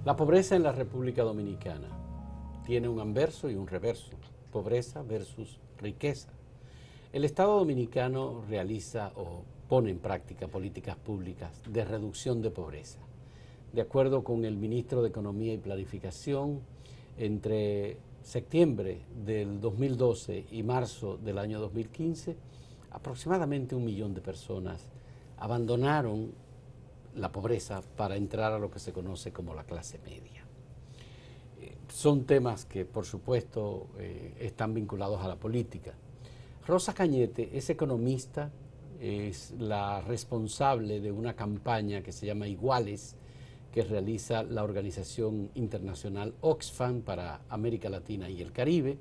La pobreza en la República Dominicana tiene un anverso y un reverso, pobreza versus riqueza. El Estado dominicano realiza o pone en práctica políticas públicas de reducción de pobreza. De acuerdo con el ministro de Economía y Planificación, entre septiembre del 2012 y marzo del año 2015, aproximadamente 1 millón de personas abandonaron la pobreza para entrar a lo que se conoce como la clase media. Son temas que, por supuesto, están vinculados a la política. Rosa Cañete es economista, es la responsable de una campaña que se llama Iguales, que realiza la organización internacional Oxfam para América Latina y el Caribe,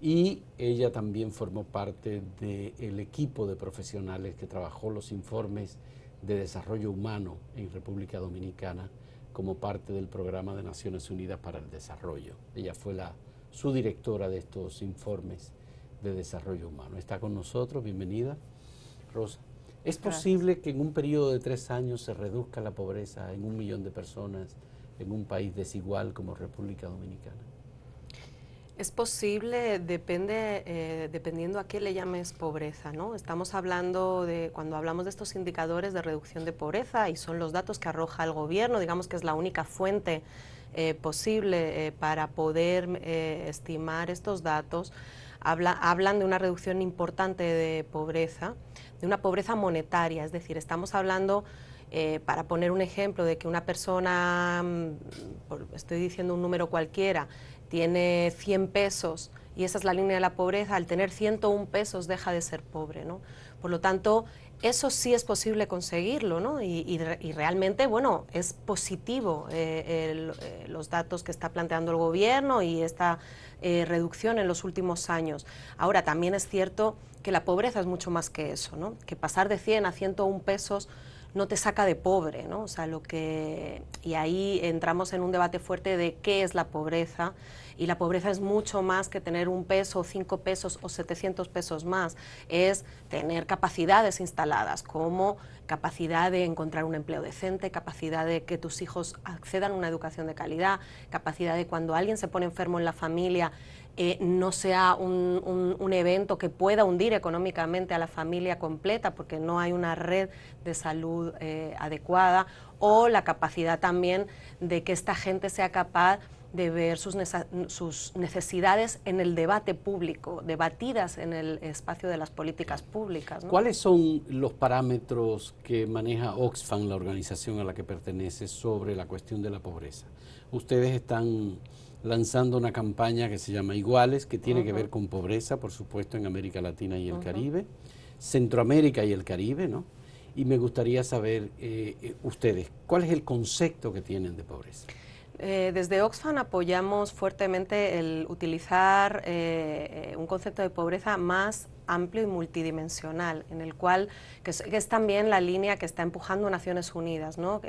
y ella también formó parte del equipo de profesionales que trabajó los informes de desarrollo humano en República Dominicana como parte del Programa de Naciones Unidas para el Desarrollo. Ella fue su directora de estos informes de desarrollo humano. Está con nosotros, bienvenida, Rosa. ¿Es posible que en un periodo de 3 años se reduzca la pobreza en 1 millón de personas en un país desigual como República Dominicana? Es posible, dependiendo a qué le llames pobreza, ¿no? Estamos hablando cuando hablamos de estos indicadores de reducción de pobreza, y son los datos que arroja el gobierno, digamos que es la única fuente posible para poder estimar estos datos, hablan de una reducción importante de pobreza, de una pobreza monetaria, es decir, estamos hablando, para poner un ejemplo, de que una persona, estoy diciendo un número cualquiera, tiene 100 pesos y esa es la línea de la pobreza, al tener 101 pesos deja de ser pobre, ¿no? Por lo tanto, eso sí es posible conseguirlo, ¿no? Y realmente, bueno, es positivo los datos que está planteando el gobierno y esta reducción en los últimos años. Ahora, también es cierto que la pobreza es mucho más que eso, ¿no? Que pasar de 100 a 101 pesos no te saca de pobre, ¿no? O sea, y ahí entramos en un debate fuerte de qué es la pobreza, y la pobreza es mucho más que tener 1 peso, 5 pesos o 700 pesos más, es tener capacidades instaladas, como capacidad de encontrar un empleo decente, capacidad de que tus hijos accedan a una educación de calidad, capacidad de cuando alguien se pone enfermo en la familia, no sea un evento que pueda hundir económicamente a la familia completa porque no hay una red de salud adecuada, o la capacidad también de que esta gente sea capaz de ver sus necesidades en el debate público, debatidas en el espacio de las políticas públicas, ¿no? ¿Cuáles son los parámetros que maneja Oxfam, la organización a la que pertenece, sobre la cuestión de la pobreza? Ustedes están lanzando una campaña que se llama Iguales, que tiene que ver con pobreza, por supuesto, en América Latina y el Caribe, Centroamérica y el Caribe, ¿no? Y me gustaría saber, ustedes, ¿cuál es el concepto que tienen de pobreza? Desde Oxfam apoyamos fuertemente el utilizar un concepto de pobreza más amplio y multidimensional, en el cual, que es también la línea que está empujando Naciones Unidas, ¿no?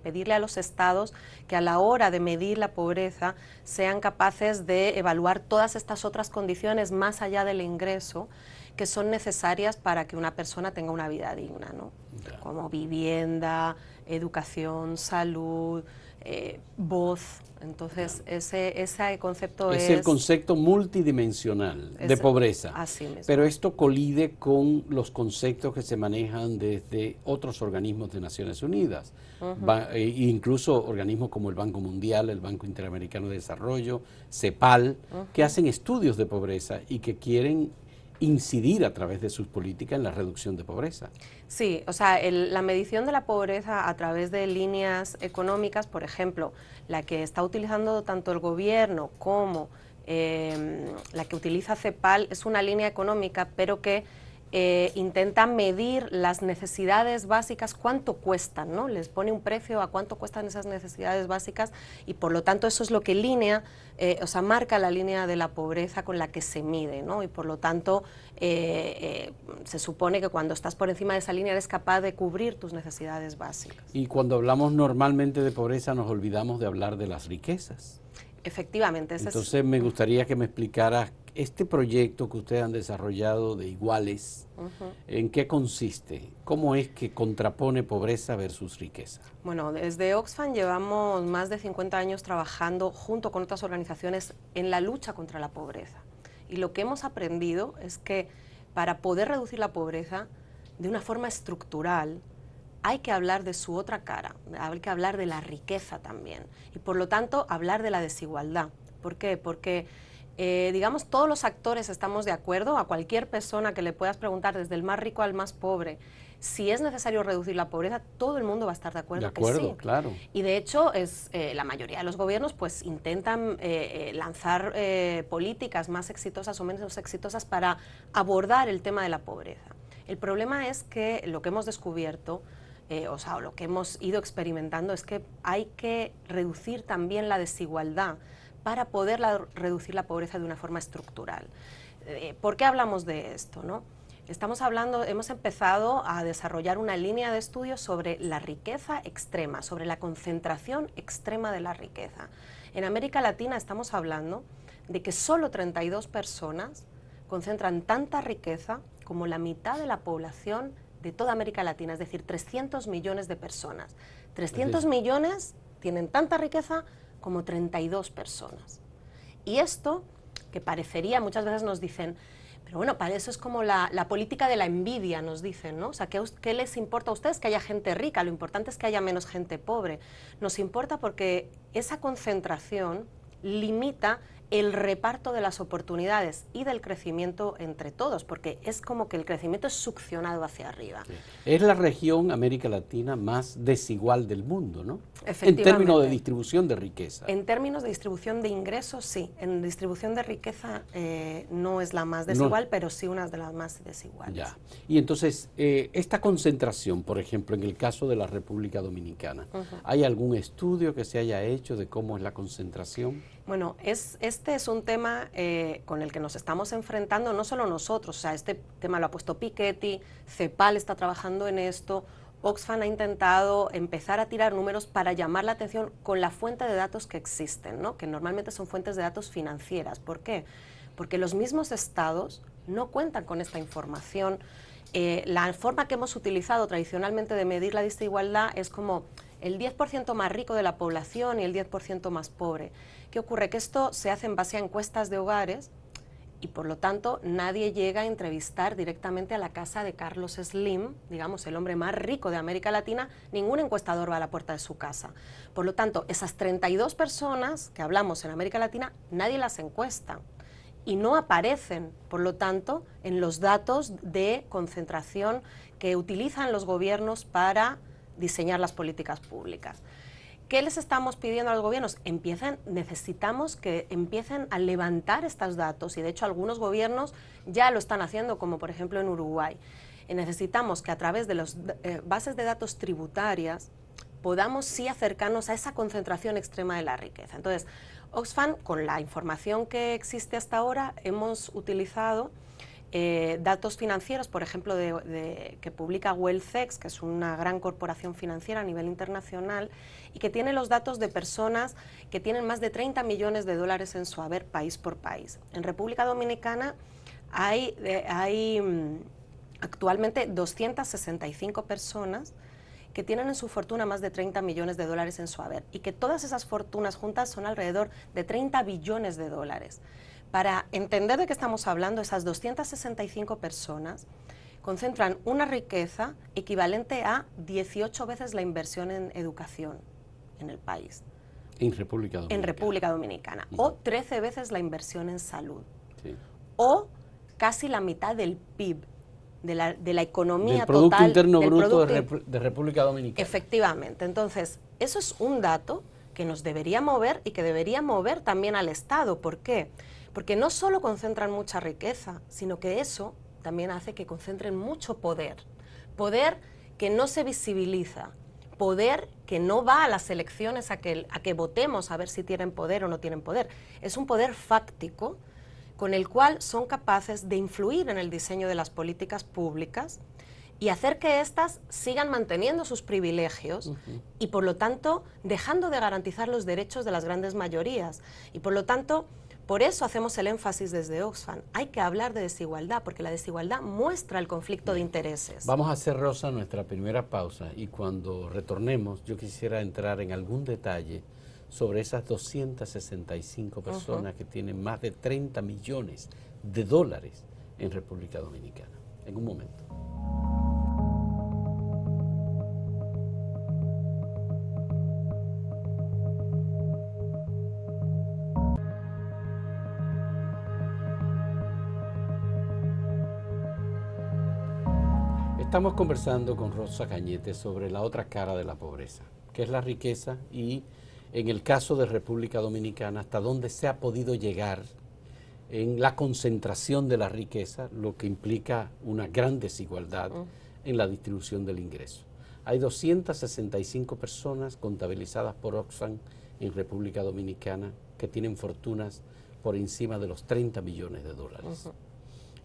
Pedirle a los estados que a la hora de medir la pobreza sean capaces de evaluar todas estas otras condiciones más allá del ingreso, que son necesarias para que una persona tenga una vida digna, ¿no? Como vivienda, educación, salud, voz. Entonces, ese concepto es el concepto multidimensional de pobreza. Así mismo. Pero esto colide con los conceptos que se manejan desde otros organismos de Naciones Unidas, incluso organismos como el Banco Mundial, el Banco Interamericano de Desarrollo, CEPAL, que hacen estudios de pobreza y que quieren incidir a través de sus políticas en la reducción de pobreza. Sí, o sea, la medición de la pobreza a través de líneas económicas, por ejemplo, la que está utilizando tanto el gobierno como la que utiliza CEPAL, es una línea económica, pero que intenta medir las necesidades básicas, cuánto cuestan, ¿no? Les pone un precio a cuánto cuestan esas necesidades básicas, y por lo tanto eso es lo que marca la línea de la pobreza con la que se mide, ¿no? Y por lo tanto se supone que cuando estás por encima de esa línea eres capaz de cubrir tus necesidades básicas. Y cuando hablamos normalmente de pobreza nos olvidamos de hablar de las riquezas. Efectivamente. Entonces me gustaría que me explicaras Este proyecto que ustedes han desarrollado de Iguales, ¿en qué consiste? ¿Cómo es que contrapone pobreza versus riqueza? Bueno, desde Oxfam llevamos más de 50 años trabajando junto con otras organizaciones en la lucha contra la pobreza. Y lo que hemos aprendido es que para poder reducir la pobreza de una forma estructural, hay que hablar de su otra cara, hay que hablar de la riqueza también y por lo tanto hablar de la desigualdad. ¿Por qué? Porque digamos todos los actores estamos de acuerdo, a cualquier persona que le puedas preguntar desde el más rico al más pobre, si es necesario reducir la pobreza, todo el mundo va a estar de acuerdo que sí. Claro. Y de hecho la mayoría de los gobiernos pues intentan lanzar políticas más exitosas o menos exitosas para abordar el tema de la pobreza. El problema es que lo que hemos descubierto o lo que hemos ido experimentando es que hay que reducir también la desigualdad para poder reducir la pobreza de una forma estructural. ¿Por qué hablamos de esto, no? Hemos empezado a desarrollar una línea de estudios sobre la riqueza extrema, sobre la concentración extrema de la riqueza. En América Latina estamos hablando de que solo 32 personas concentran tanta riqueza como la mitad de la población de toda América Latina, es decir, 300 millones de personas. 300 millones tienen tanta riqueza como 32 personas. Y esto, que parecería, muchas veces nos dicen, pero bueno, para eso es como la política de la envidia, nos dicen, ¿no? O sea, ¿qué les importa a ustedes que haya gente rica? Lo importante es que haya menos gente pobre. Nos importa porque esa concentración limita el reparto de las oportunidades y del crecimiento entre todos, porque es como que el crecimiento es succionado hacia arriba. Sí. Es la región, América Latina, más desigual del mundo, ¿no? Efectivamente. En términos de distribución de riqueza. En términos de distribución de ingresos, sí. En distribución de riqueza no es la más desigual, pero sí una de las más desiguales. Ya. Y entonces, esta concentración, por ejemplo, en el caso de la República Dominicana, ¿hay algún estudio que se haya hecho de cómo es la concentración? Bueno, este es un tema con el que nos estamos enfrentando no solo nosotros, o sea, este tema lo ha puesto Piketty, CEPAL está trabajando en esto, Oxfam ha intentado empezar a tirar números para llamar la atención con la fuente de datos que existen, ¿no? Que normalmente son fuentes de datos financieras. ¿Por qué? Porque los mismos estados no cuentan con esta información. La forma que hemos utilizado tradicionalmente de medir la desigualdad es como el 10% más rico de la población y el 10% más pobre. ¿Qué ocurre? Que esto se hace en base a encuestas de hogares y por lo tanto nadie llega a entrevistar directamente a la casa de Carlos Slim, digamos el hombre más rico de América Latina, ningún encuestador va a la puerta de su casa. Por lo tanto, esas 32 personas que hablamos en América Latina, nadie las encuesta y no aparecen, por lo tanto, en los datos de concentración que utilizan los gobiernos para diseñar las políticas públicas. ¿Qué les estamos pidiendo a los gobiernos? Necesitamos que empiecen a levantar estos datos y de hecho algunos gobiernos ya lo están haciendo, como por ejemplo en Uruguay. Necesitamos que a través de las bases de datos tributarias podamos sí acercarnos a esa concentración extrema de la riqueza. Entonces, Oxfam, con la información que existe hasta ahora, hemos utilizado datos financieros, por ejemplo, que publica WealthX, que es una gran corporación financiera a nivel internacional, y que tiene los datos de personas que tienen más de 30 millones de dólares en su haber país por país. En República Dominicana hay actualmente 265 personas que tienen en su fortuna más de 30 millones de dólares en su haber y que todas esas fortunas juntas son alrededor de 30 billones de dólares. Para entender de qué estamos hablando, esas 265 personas concentran una riqueza equivalente a 18 veces la inversión en educación en el país. En República Dominicana. En República Dominicana. O 13 veces la inversión en salud. Sí. O casi la mitad del PIB, de la economía del Producto total. Interno Bruto de República Dominicana. Efectivamente. Entonces, eso es un dato que nos debería mover y que debería mover también al Estado. ¿Por qué? Porque no solo concentran mucha riqueza, sino que eso también hace que concentren mucho poder. Poder que no se visibiliza, poder que no va a las elecciones a que votemos a ver si tienen poder o no tienen poder. Es un poder fáctico con el cual son capaces de influir en el diseño de las políticas públicas y hacer que éstas sigan manteniendo sus privilegios y por lo tanto dejando de garantizar los derechos de las grandes mayorías y por lo tanto Por eso hacemos el énfasis desde Oxfam. Hay que hablar de desigualdad, porque la desigualdad muestra el conflicto de intereses. Vamos a hacer, Rosa, nuestra primera pausa y cuando retornemos yo quisiera entrar en algún detalle sobre esas 265 personas que tienen más de 30 millones de dólares en República Dominicana. En un momento. Estamos conversando con Rosa Cañete sobre la otra cara de la pobreza, que es la riqueza y, en el caso de República Dominicana, hasta dónde se ha podido llegar en la concentración de la riqueza, lo que implica una gran desigualdad en la distribución del ingreso. Hay 265 personas contabilizadas por Oxfam en República Dominicana que tienen fortunas por encima de los 30 millones de dólares.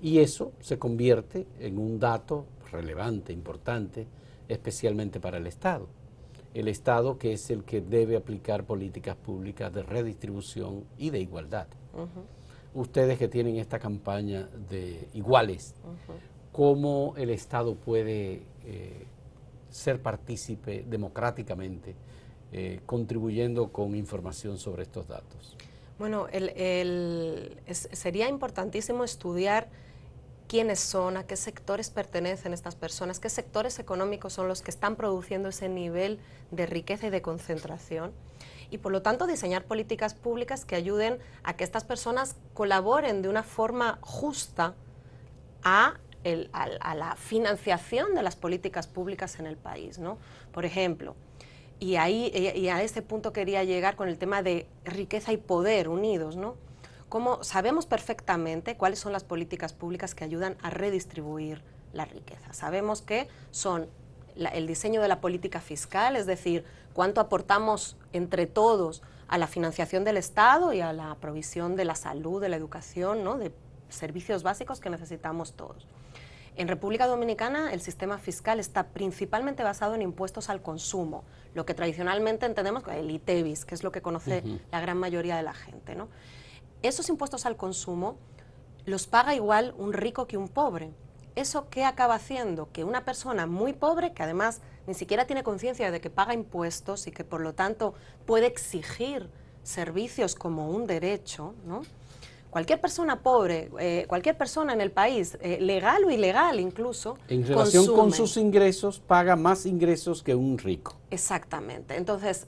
Y eso se convierte en un dato relevante, importante, especialmente para el Estado. El Estado que es el que debe aplicar políticas públicas de redistribución y de igualdad. Ustedes que tienen esta campaña de iguales, ¿cómo el Estado puede ser partícipe democráticamente, contribuyendo con información sobre estos datos? Bueno, sería importantísimo estudiar quiénes son, a qué sectores pertenecen estas personas, qué sectores económicos son los que están produciendo ese nivel de riqueza y de concentración. Y por lo tanto diseñar políticas públicas que ayuden a que estas personas colaboren de una forma justa a la financiación de las políticas públicas en el país, ¿no? Por ejemplo, y a este punto quería llegar con el tema de riqueza y poder unidos, ¿no? Como sabemos perfectamente cuáles son las políticas públicas que ayudan a redistribuir la riqueza. Sabemos que son el diseño de la política fiscal, es decir, cuánto aportamos entre todos a la financiación del Estado y a la provisión de la salud, de la educación, ¿no? De servicios básicos que necesitamos todos. En República Dominicana el sistema fiscal está principalmente basado en impuestos al consumo, lo que tradicionalmente entendemos como el ITEVIS, que es lo que conoce la gran mayoría de la gente, ¿no? Esos impuestos al consumo los paga igual un rico que un pobre. ¿Eso qué acaba haciendo? Que una persona muy pobre, que además ni siquiera tiene conciencia de que paga impuestos y que por lo tanto puede exigir servicios como un derecho, ¿no? Cualquier persona pobre, cualquier persona en el país, legal o ilegal incluso, en relación consume. con sus ingresos, paga más ingresos que un rico. Exactamente. Entonces,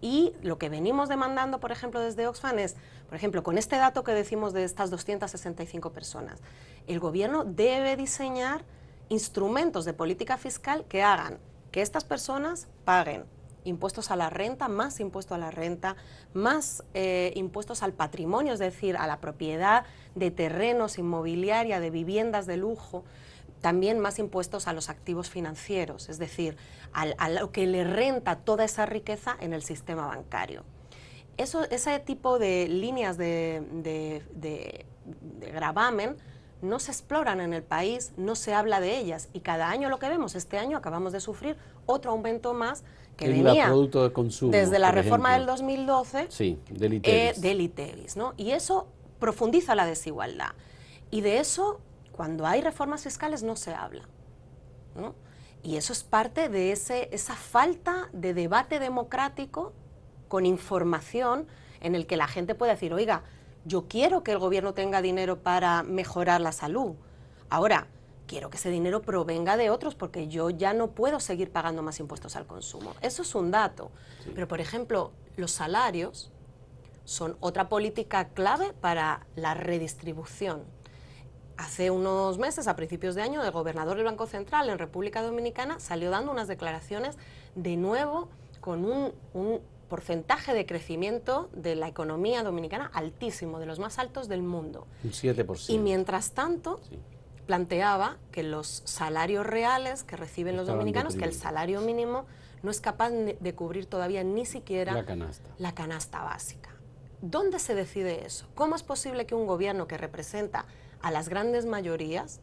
y lo que venimos demandando, por ejemplo, desde Oxfam es, por ejemplo, con este dato que decimos de estas 265 personas, el gobierno debe diseñar instrumentos de política fiscal que hagan que estas personas paguen impuestos a la renta, más impuesto a la renta, más impuestos al patrimonio, es decir, a la propiedad de terrenos, inmobiliaria, de viviendas de lujo, también más impuestos a los activos financieros, es decir, a lo que le renta toda esa riqueza en el sistema bancario. Ese tipo de líneas de gravamen no se exploran en el país, no se habla de ellas y cada año lo que vemos, este año acabamos de sufrir otro aumento más que venía producto de consumo, desde la reforma del 2012 sí, del ITEVIS, ¿no? Y eso profundiza la desigualdad y de eso cuando hay reformas fiscales no se habla, ¿no? Y eso es parte de esa falta de debate democrático con información en el que la gente puede decir, oiga, yo quiero que el gobierno tenga dinero para mejorar la salud. Ahora, quiero que ese dinero provenga de otros porque yo ya no puedo seguir pagando más impuestos al consumo. Eso es un dato. Sí. Pero, por ejemplo, los salarios son otra política clave para la redistribución. Hace unos meses, a principios de año, el gobernador del Banco Central en República Dominicana salió dando unas declaraciones de nuevo con un porcentaje de crecimiento de la economía dominicana altísimo, de los más altos del mundo. Un 7%. Y mientras tanto, sí, planteaba que los salarios reales que reciben los dominicanos, que el salario mínimo no es capaz de cubrir todavía ni siquiera la canasta básica. ¿Dónde se decide eso? ¿Cómo es posible que un gobierno que representa a las grandes mayorías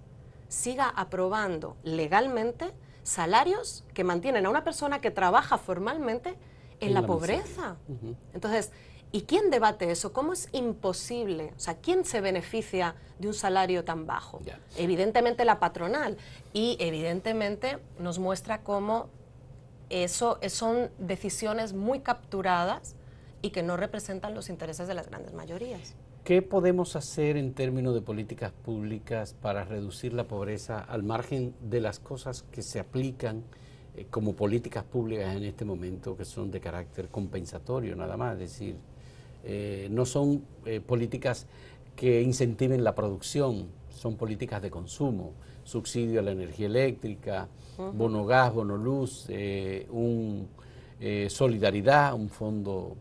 siga aprobando legalmente salarios que mantienen a una persona que trabaja formalmente en la pobreza? Entonces, ¿Y quién debate eso? ¿Cómo es imposible? O sea, ¿quién se beneficia de un salario tan bajo? Ya. Evidentemente la patronal, y evidentemente nos muestra cómo eso son decisiones muy capturadas y que no representan los intereses de las grandes mayorías. ¿Qué podemos hacer en términos de políticas públicas para reducir la pobreza al margen de las cosas que se aplican como políticas públicas en este momento, que son de carácter compensatorio nada más? Es decir, no son políticas que incentiven la producción, son políticas de consumo, subsidio a la energía eléctrica, bono gas, bono luz, solidaridad, un fondo,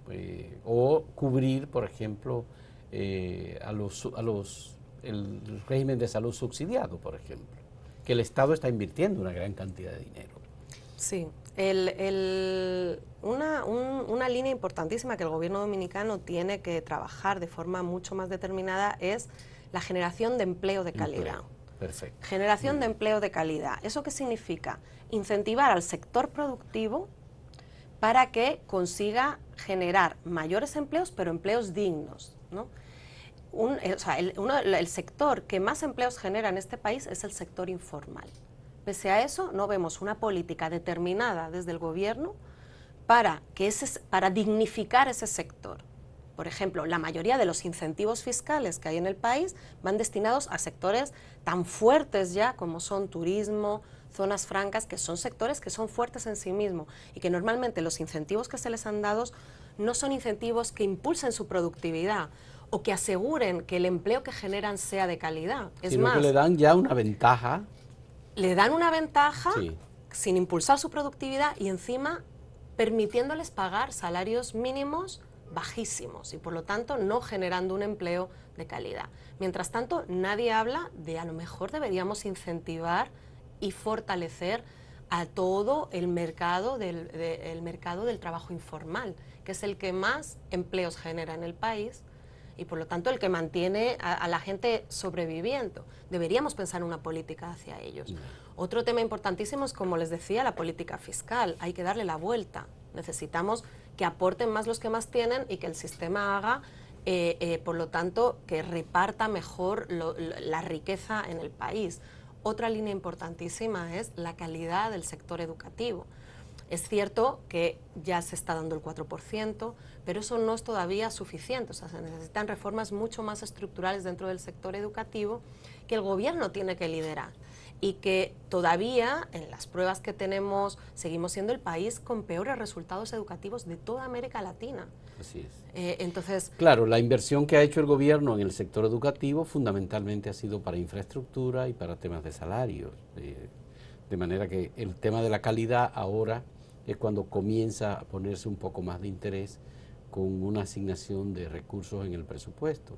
o cubrir, por ejemplo, el régimen de salud subsidiado, por ejemplo, que el Estado está invirtiendo una gran cantidad de dinero. Sí, una línea importantísima que el gobierno dominicano tiene que trabajar de forma mucho más determinada es la generación de empleo de calidad. Perfecto. Generación de empleo de calidad. ¿Eso qué significa? Incentivar al sector productivo para que consiga generar mayores empleos, pero empleos dignos, ¿no? El sector que más empleos genera en este país es el sector informal. Pese a eso, no vemos una política determinada desde el gobierno para dignificar ese sector. Por ejemplo, la mayoría de los incentivos fiscales que hay en el país van destinados a sectores tan fuertes ya como son turismo, zonas francas, que son sectores que son fuertes en sí mismos y que normalmente los incentivos que se les han dado no son incentivos que impulsen su productividad o que aseguren que el empleo que generan sea de calidad. Sino que le dan ya una ventaja. Le dan una ventaja Sí. sin impulsar su productividad y encima permitiéndoles pagar salarios mínimos bajísimos y por lo tanto no generando un empleo de calidad. Mientras tanto, nadie habla de a lo mejor deberíamos incentivar y fortalecer a todo el mercado del trabajo informal, que es el que más empleos genera en el país y por lo tanto el que mantiene a la gente sobreviviendo. Deberíamos pensar en una política hacia ellos. Otro tema importantísimo es, como les decía, la política fiscal. Hay que darle la vuelta. Necesitamos que aporten más los que más tienen y que el sistema haga, por lo tanto, que reparta mejor la riqueza en el país. Otra línea importantísima es la calidad del sector educativo. Es cierto que ya se está dando el 4%, pero eso no es todavía suficiente. O sea, se necesitan reformas mucho más estructurales dentro del sector educativo que el gobierno tiene que liderar y que todavía, en las pruebas que tenemos, seguimos siendo el país con peores resultados educativos de toda América Latina. Así es. Entonces, claro, la inversión que ha hecho el gobierno en el sector educativo fundamentalmente ha sido para infraestructura y para temas de salarios. De manera que el tema de la calidad ahora es cuando comienza a ponerse un poco más de interés con una asignación de recursos en el presupuesto.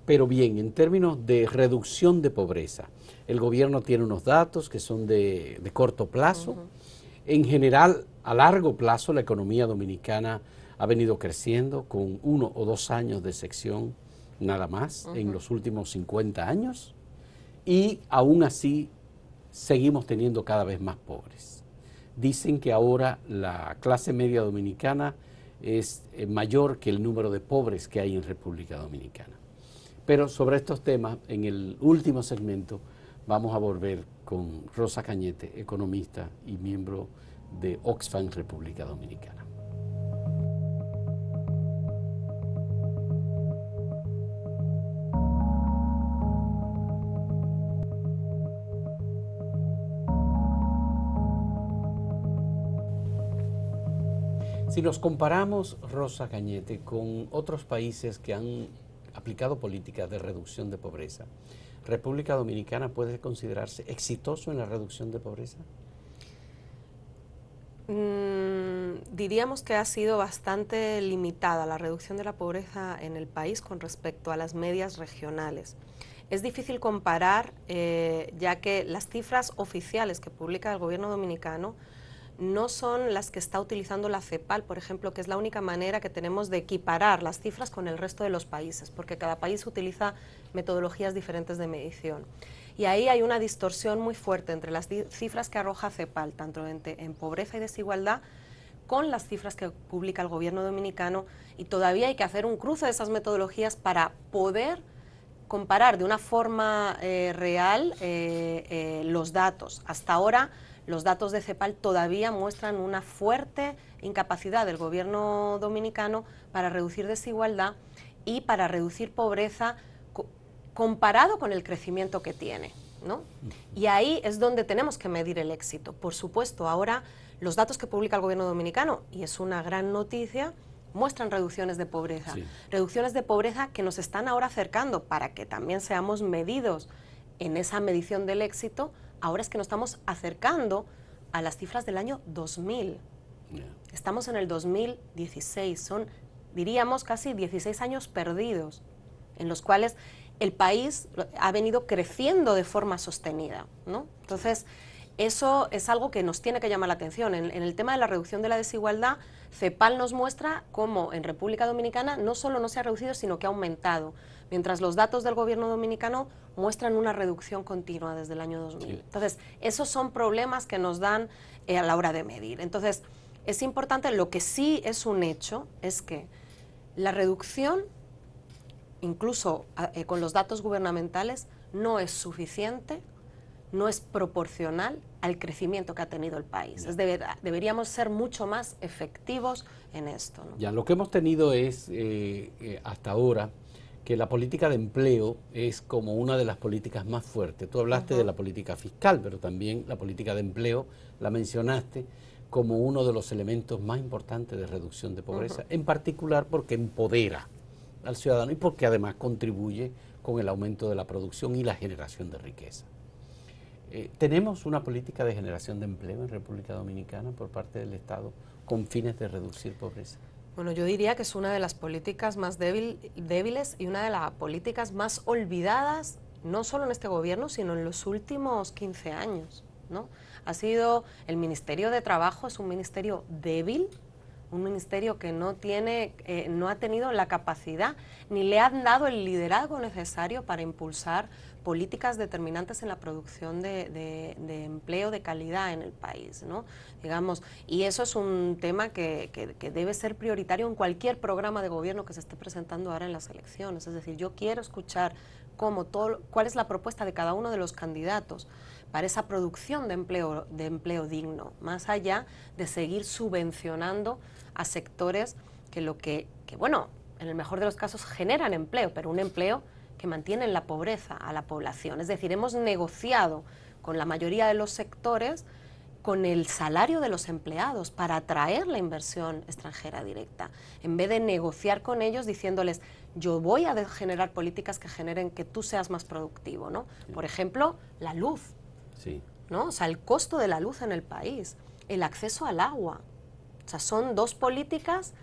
Pero bien, en términos de reducción de pobreza, el gobierno tiene unos datos que son de corto plazo. En general, a largo plazo, la economía dominicana ha venido creciendo con 1 o 2 años de sección nada más en los últimos 50 años y aún así seguimos teniendo cada vez más pobres. Dicen que ahora la clase media dominicana es mayor que el número de pobres que hay en República Dominicana. Pero sobre estos temas, en el último segmento, vamos a volver con Rosa Cañete, economista y miembro de Oxfam República Dominicana. Si nos comparamos, Rosa Cañete, con otros países que han aplicado políticas de reducción de pobreza, ¿República Dominicana puede considerarse exitoso en la reducción de pobreza? Diríamos que ha sido bastante limitada la reducción de la pobreza en el país con respecto a las medias regionales. Es difícil comparar, ya que las cifras oficiales que publica el gobierno dominicano no son las que está utilizando la CEPAL, por ejemplo, que es la única manera que tenemos de equiparar las cifras con el resto de los países, porque cada país utiliza metodologías diferentes de medición. Y ahí hay una distorsión muy fuerte entre las cifras que arroja CEPAL, tanto en pobreza y desigualdad, con las cifras que publica el gobierno dominicano, y todavía hay que hacer un cruce de esas metodologías para poder comparar de una forma real los datos. Hasta ahora los datos de CEPAL todavía muestran una fuerte incapacidad del gobierno dominicano para reducir desigualdad y para reducir pobreza comparado con el crecimiento que tiene, ¿no? Y ahí es donde tenemos que medir el éxito. Por supuesto, ahora los datos que publica el gobierno dominicano, y es una gran noticia, muestran reducciones de pobreza. Sí. Reducciones de pobreza que nos están ahora acercando para que también seamos medidos en esa medición del éxito. Ahora es que nos estamos acercando a las cifras del año 2000. Estamos en el 2016, son, diríamos, casi 16 años perdidos, en los cuales el país ha venido creciendo de forma sostenida, ¿no? Entonces, eso es algo que nos tiene que llamar la atención. En el tema de la reducción de la desigualdad, CEPAL nos muestra cómo en República Dominicana no solo no se ha reducido, sino que ha aumentado, mientras los datos del gobierno dominicano muestran una reducción continua desde el año 2000. Sí. Entonces, esos son problemas que nos dan a la hora de medir. Entonces, es importante, lo que sí es un hecho, es que la reducción, incluso con los datos gubernamentales, no es suficiente, no es proporcional al crecimiento que ha tenido el país. Deberíamos ser mucho más efectivos en esto, ¿no? Ya, lo que hemos tenido es, hasta ahora, que la política de empleo es como una de las políticas más fuertes. Tú hablaste de la política fiscal, pero también la política de empleo la mencionaste como uno de los elementos más importantes de reducción de pobreza, en particular porque empodera al ciudadano y porque además contribuye con el aumento de la producción y la generación de riqueza. ¿Tenemos una política de generación de empleo en República Dominicana por parte del Estado con fines de reducir pobreza? Bueno, yo diría que es una de las políticas más débiles y una de las políticas más olvidadas, no solo en este gobierno, sino en los últimos 15 años, ¿no? Ha sido, el Ministerio de Trabajo es un ministerio débil, un ministerio que no ha tenido la capacidad ni le han dado el liderazgo necesario para impulsar políticas determinantes en la producción de empleo de calidad en el país, ¿no? Digamos, y eso es un tema que debe ser prioritario en cualquier programa de gobierno que se esté presentando ahora en las elecciones. Es decir, yo quiero escuchar cuál es la propuesta de cada uno de los candidatos para esa producción de empleo digno, más allá de seguir subvencionando a sectores que bueno, en el mejor de los casos generan empleo, pero un empleo que mantiene en la pobreza a la población. Es decir, hemos negociado con la mayoría de los sectores con el salario de los empleados para atraer la inversión extranjera directa, en vez de negociar con ellos diciéndoles, yo voy a generar políticas que generen que tú seas más productivo, ¿no? Sí. Por ejemplo, la luz, sí, ¿no? O sea, el costo de la luz en el país, el acceso al agua. O sea, son dos políticas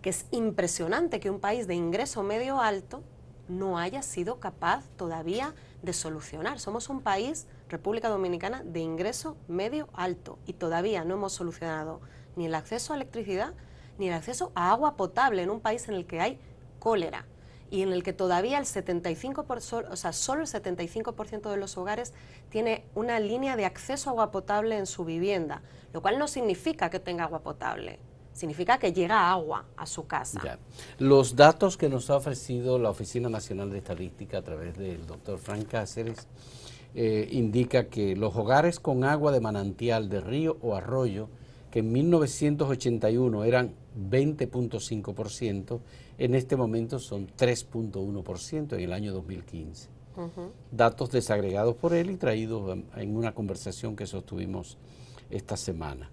que es impresionante que un país de ingreso medio alto no haya sido capaz todavía de solucionar. Somos un país, República Dominicana, de ingreso medio alto y todavía no hejemos solucionado ni el acceso a electricidad ni el acceso a agua potable en un país en el que hay cólera y en el que todavía el 75%, o sea, solo el 75% de los hogares tiene una línea de acceso a agua potable en su vivienda, lo cual no significa que tenga agua potable. Significa que llega agua a su casa. Ya. Los datos que nos ha ofrecido la Oficina Nacional de Estadística a través del doctor Frank Cáceres indica que los hogares con agua de manantial, de río o arroyo, que en 1981 eran 20.5%, en este momento son 3.1% en el año 2015. Datos desagregados por él y traídos en una conversación que sostuvimos esta semana.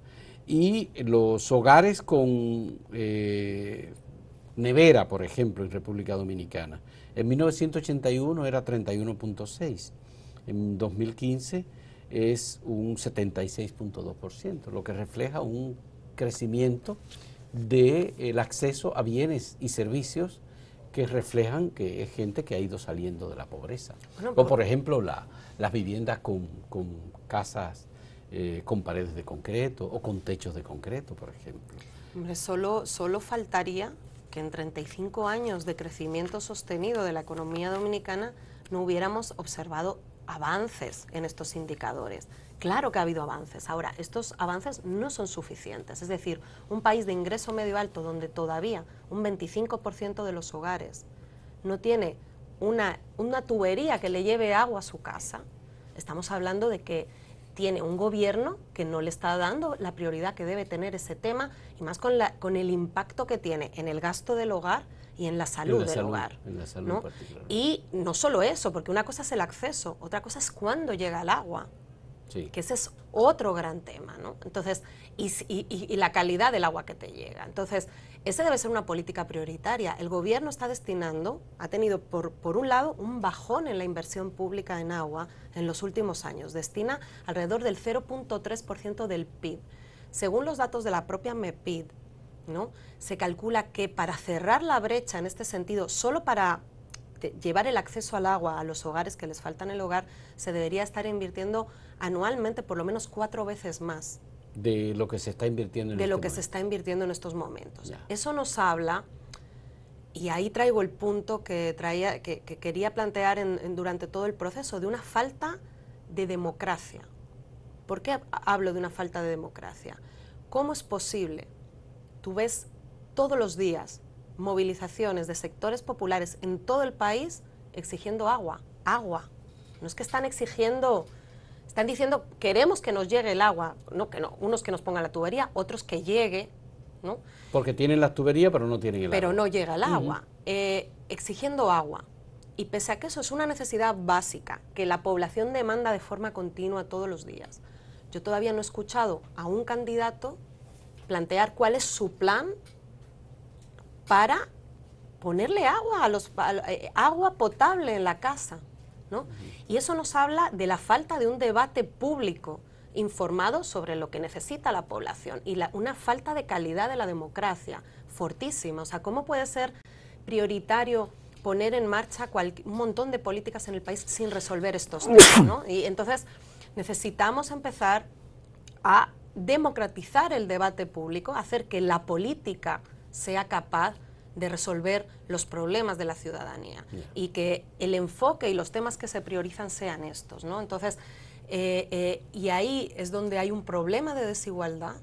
Y los hogares con nevera, por ejemplo, en República Dominicana, en 1981 era 31.6%, en 2015 es un 76.2%, lo que refleja un crecimiento del acceso a bienes y servicios que reflejan que es gente que ha ido saliendo de la pobreza. Bueno, o por ejemplo las viviendas con casas con paredes de concreto o con techos de concreto, por ejemplo. Hombre, solo faltaría que en 35 años de crecimiento sostenido de la economía dominicana no hubiéramos observado avances en estos indicadores. Claro que ha habido avances. Ahora, estos avances no son suficientes. Es decir, un país de ingreso medio alto donde todavía un 25% de los hogares no tiene una tubería que le lleve agua a su casa, estamos hablando de que tiene un gobierno que no le está dando la prioridad que debe tener ese tema, y más con el impacto que tiene en el gasto del hogar y en la salud del hogar. En la salud, ¿no? particularmente. Y no solo eso, porque una cosa es el acceso, otra cosa es cuándo llega el agua. Sí. Que ese es otro gran tema, ¿no? Entonces, y la calidad del agua que te llega. Entonces, esa debe ser una política prioritaria. El gobierno está destinando, ha tenido por un lado un bajón en la inversión pública en agua en los últimos años. Destina alrededor del 0.3% del PIB. Según los datos de la propia MEPID, ¿no? Se calcula que para cerrar la brecha en este sentido, solo para llevar el acceso al agua a los hogares que les faltan el hogar, se debería estar invirtiendo anualmente por lo menos 4 veces más de lo que se está invirtiendo en de este lo que momento. se está invirtiendo en estos momentos. Ya. Eso nos habla, y ahí traigo el punto que quería plantear durante todo el proceso, de una falta de democracia. ¿Por qué hablo de una falta de democracia? ¿Cómo es posible? Tú ves todos los días movilizaciones de sectores populares en todo el país exigiendo agua. No es que están exigiendo, están diciendo queremos que nos llegue el agua, unos que nos pongan la tubería, otros que llegue, ¿no? Porque tienen las tuberías pero no tienen el agua. Pero no llega el agua, exigiendo agua. Y pese a que eso es una necesidad básica que la población demanda de forma continua todos los días, yo todavía no he escuchado a un candidato plantear cuál es su plan para ponerle agua agua potable en la casa, ¿no? Y eso nos habla de la falta de un debate público informado sobre lo que necesita la población y una falta de calidad de la democracia fortísima. O sea, ¿cómo puede ser prioritario poner en marcha un montón de políticas en el país sin resolver estos temas, ¿no? Y entonces necesitamos empezar a democratizar el debate público, hacer que la política sea capaz de resolver los problemas de la ciudadanía y que el enfoque y los temas que se priorizan sean estos, ¿no? Entonces, y ahí es donde hay un problema de desigualdad,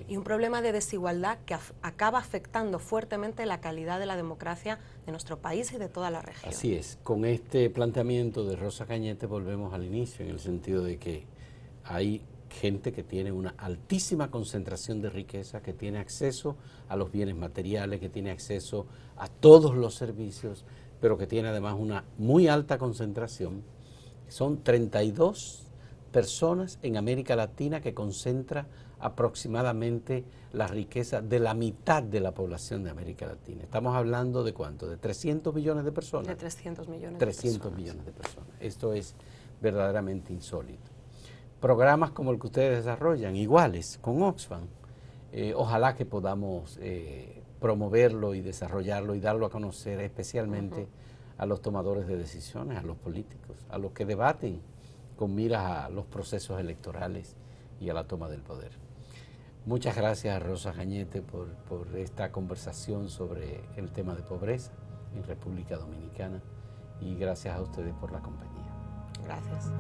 y un problema de desigualdad que acaba afectando fuertemente la calidad de la democracia de nuestro país y de toda la región. Así es, con este planteamiento de Rosa Cañete volvemos al inicio, en el sentido de que hay gente que tiene una altísima concentración de riqueza, que tiene acceso a los bienes materiales, que tiene acceso a todos los servicios, pero que tiene además una muy alta concentración. Son 32 personas en América Latina que concentra aproximadamente la riqueza de la mitad de la población de América Latina. Estamos hablando de ¿cuánto? ¿De 300 millones de personas? De 300 millones 300 millones de personas. Esto es verdaderamente insólito. Programas como el que ustedes desarrollan, iguales, con Oxfam, ojalá que podamos promoverlo y desarrollarlo y darlo a conocer especialmente a los tomadores de decisiones, a los políticos, a los que debaten con miras a los procesos electorales y a la toma del poder. Muchas gracias a Rosa Cañete por esta conversación sobre el tema de pobreza en República Dominicana, y gracias a ustedes por la compañía. Gracias.